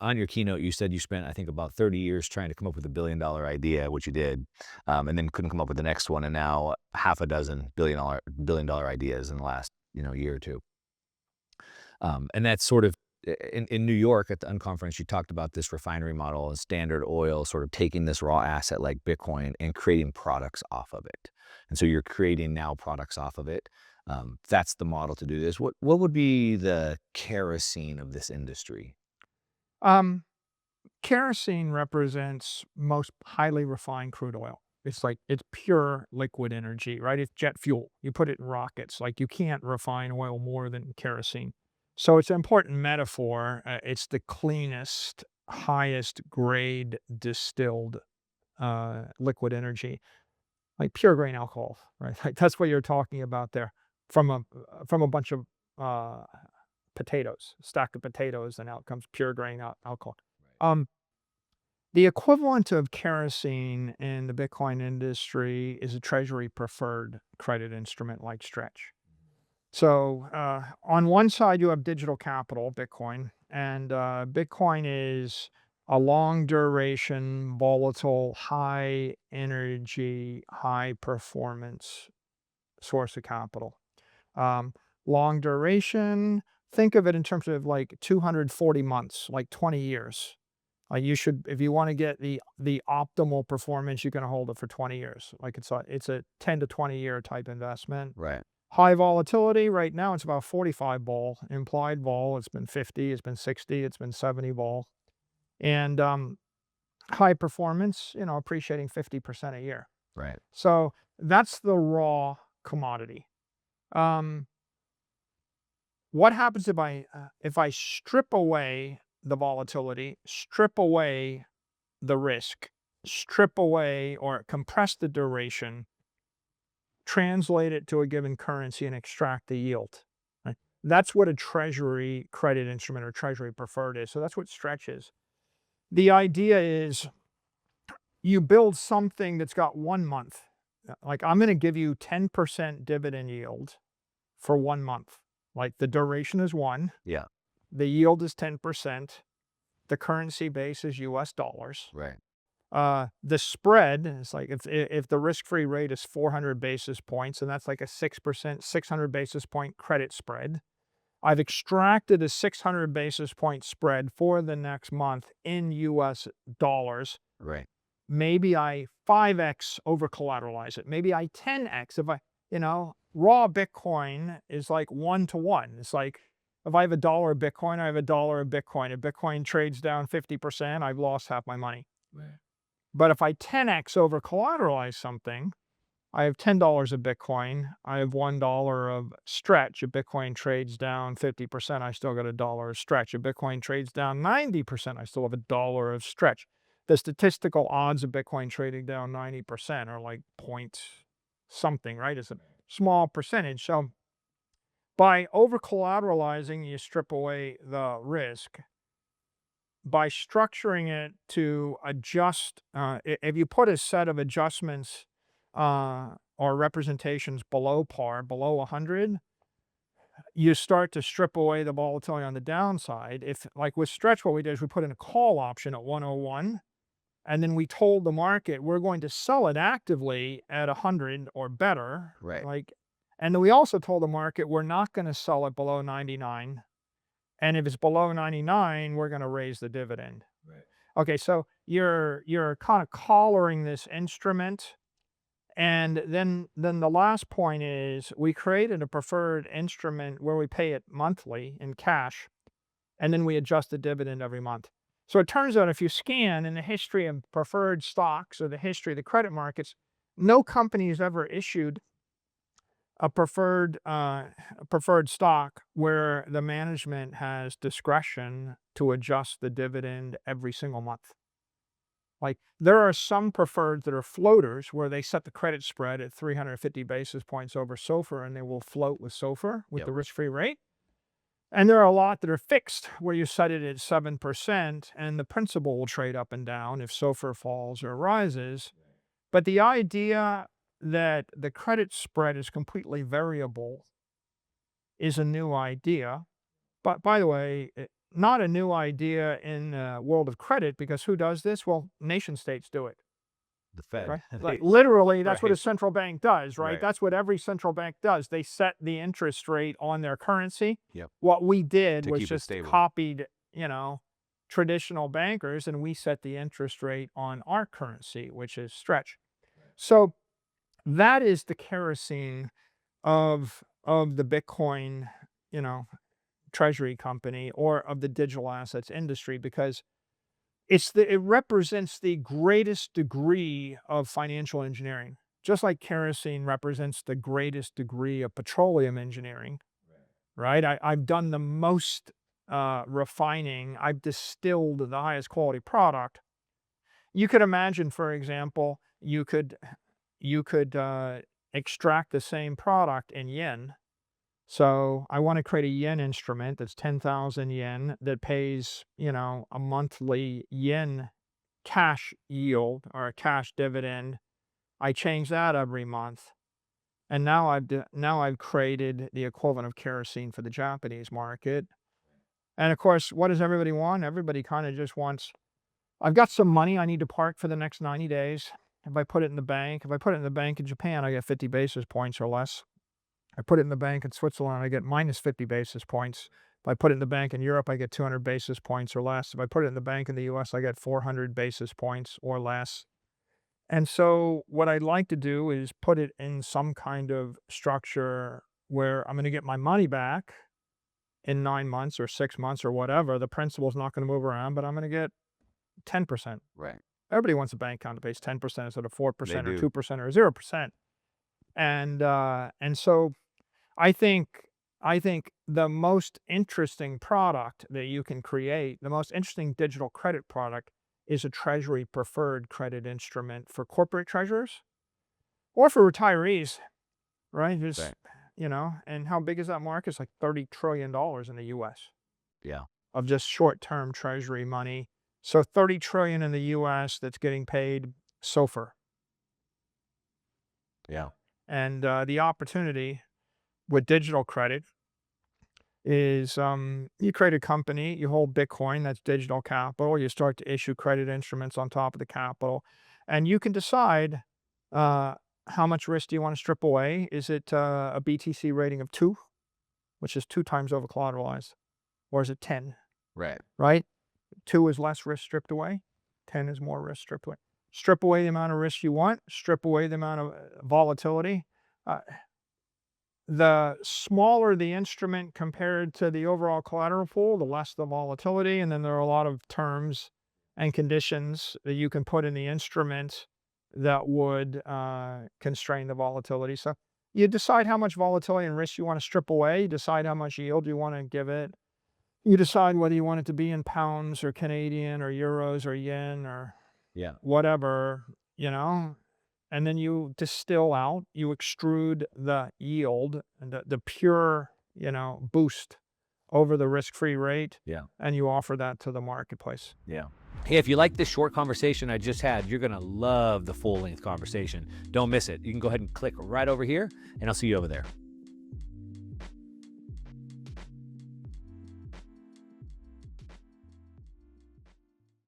on your keynote, you said you spent, I think, about 30 years trying to come up with a billion-dollar idea, which you did, and then couldn't come up with the next one, and now half a dozen billion-dollar ideas in the last, year or two. And that's sort of in New York at the unconference, you talked about this refinery model and Standard Oil sort of taking this raw asset like Bitcoin and creating products off of it. And so you're creating now products off of it. That's the model to do this. What would be the kerosene of this industry? Um, Kerosene represents most highly refined crude oil. It's like it's pure liquid energy, right? It's jet fuel. You put it in rockets. Like you can't refine oil more than kerosene. So it's an important metaphor. It's the cleanest, highest grade distilled liquid energy, like pure grain alcohol, right? Like that's what you're talking about there from a bunch of uh, potatoes, stack of potatoes, and out comes pure grain alcohol. Um, the equivalent of kerosene in the Bitcoin industry is a treasury preferred credit instrument like Stretch. So on one side, you have digital capital, Bitcoin, and Bitcoin is a long duration, volatile, high energy, high performance source of capital. Um, Long duration, think of it in terms of like 240 months, like 20 years. You should, if you want to get the optimal performance, you can hold it for 20 years. Like it's a 10 to 20 year type investment. Right. High volatility right now, it's about 45 vol. Implied vol, it's been 50, it's been 60, it's been 70 vol. And high performance, appreciating 50% a year. Right. So that's the raw commodity. Um, what happens if I strip away the volatility, strip away the risk, strip away or compress the duration, translate it to a given currency and extract the yield. Right? That's what a treasury credit instrument or treasury preferred is. So that's what Stretch is. The idea is you build something that's got 1 month. Like I'm going to give you 10% dividend yield for 1 month. Like the duration is one, Yeah. the yield is 10%, the currency base is US dollars. Right. The spread is like if the risk-free rate is 400 basis points, and that's like a 6%, 600 basis point credit spread. I've extracted a 600 basis point spread for the next month in US dollars. Right. Maybe I 5x over collateralize it. Maybe I 10x if raw Bitcoin is like 1 to 1. It's like if I have $1 of Bitcoin, I have $1 of Bitcoin. If Bitcoin trades down 50%, I've lost half my money. Right. But if I 10x over collateralize something, I have $10 of Bitcoin. I have $1 of stretch. If Bitcoin trades down 50%, I still got $1 of stretch. If Bitcoin trades down 90%, I still have $1 of stretch. The statistical odds of Bitcoin trading down 90% are like point something, right? It's a small percentage. So by over collateralizing, you strip away the risk. By structuring it to adjust, if you put a set of adjustments or representations below par, below 100, you start to strip away the volatility on the downside. If, like with Stretch, what we did is we put in a call option at 101, and then we told the market we're going to sell it actively at 100 or better. Right. And then we also told the market we're not going to sell it below 99. And if it's below 99, we're going to raise the dividend. Right. Okay, so you're kind of collaring this instrument. And then the last point is we created a preferred instrument where we pay it monthly in cash, and then we adjust the dividend every month. So it turns out if you scan in the history of preferred stocks or the history of the credit markets, no company has ever issued a preferred stock where the management has discretion to adjust the dividend every single month. Like there are some preferreds that are floaters where they set the credit spread at 350 basis points over SOFR and they will float with SOFR with Yep. the risk-free rate. And there are a lot that are fixed where you set it at 7% and the principal will trade up and down if SOFR falls or rises. But the idea that the credit spread is completely variable is a new idea. But by the way, not a new idea in the world of credit because who does this? Well, nation states do it. The Fed. Right? Like, literally, that's what a Right, central bank does, right? right. That's what every central bank does. They set the interest rate on their currency. Yep. What we did To was keep it just stable. copied, traditional bankers, and we set the interest rate on our currency, which is stretch. So that is the kerosene of the Bitcoin, you know, treasury company or of the digital assets industry because it represents the greatest degree of financial engineering, just like kerosene represents the greatest degree of petroleum engineering, right? I've done the most refining. I've distilled the highest quality product. You could imagine, for example, you could extract the same product in yen. So I want to create a yen instrument that's 10,000 yen that pays, a monthly yen cash yield or a cash dividend. I change that every month. And now I've created the equivalent of kerosene for the Japanese market. And of course, what does everybody want? Everybody kind of just wants, I've got some money I need to park for the next 90 days. If I put it in the bank in Japan, I get 50 basis points or less. I put it in the bank in Switzerland, I get minus 50 basis points. If I put it in the bank in Europe, I get 200 basis points or less. If I put it in the bank in the US, I get 400 basis points or less. And so what I'd like to do is put it in some kind of structure where I'm going to get my money back in 9 months or 6 months or whatever. The principal's not going to move around, but I'm going to get 10%. Right. Everybody wants a bank account that pays 10% instead of They 4% or do. 2% or 0%. And so I think I think the most interesting product that you can create, the most interesting digital credit product is a treasury preferred credit instrument for corporate treasurers or for retirees, right? Right. And how big is that market? It's like $30 trillion in the US Yeah. of just short-term treasury money. So 30 trillion in the US that's getting paid SOFR. Yeah. And the opportunity with digital credit is you create a company, you hold Bitcoin, that's digital capital, you start to issue credit instruments on top of the capital, and you can decide uh, how much risk do you want to strip away. Is it a BTC rating of 2, which is 2 times over collateralized, or is it 10, Right. right? 2 is less risk stripped away, 10 is more risk stripped away. Strip away the amount of risk you want, strip away the amount of volatility. Uh, the smaller the instrument compared to the overall collateral pool, the less the volatility. And then there are a lot of terms and conditions that you can put in the instrument that would constrain the volatility. So you decide how much volatility and risk you want to strip away. You decide how much yield you want to give it. You decide whether you want it to be in pounds or Canadian or euros or yen or Yeah. whatever, you know, and then you distill out, you extrude the yield and the pure, boost over the risk-free rate, Yeah. and you offer that to the marketplace. Yeah. Hey, if you like this short conversation I just had, you're going to love the full length conversation. Don't miss it. You can go ahead and click right over here, and I'll see you over there.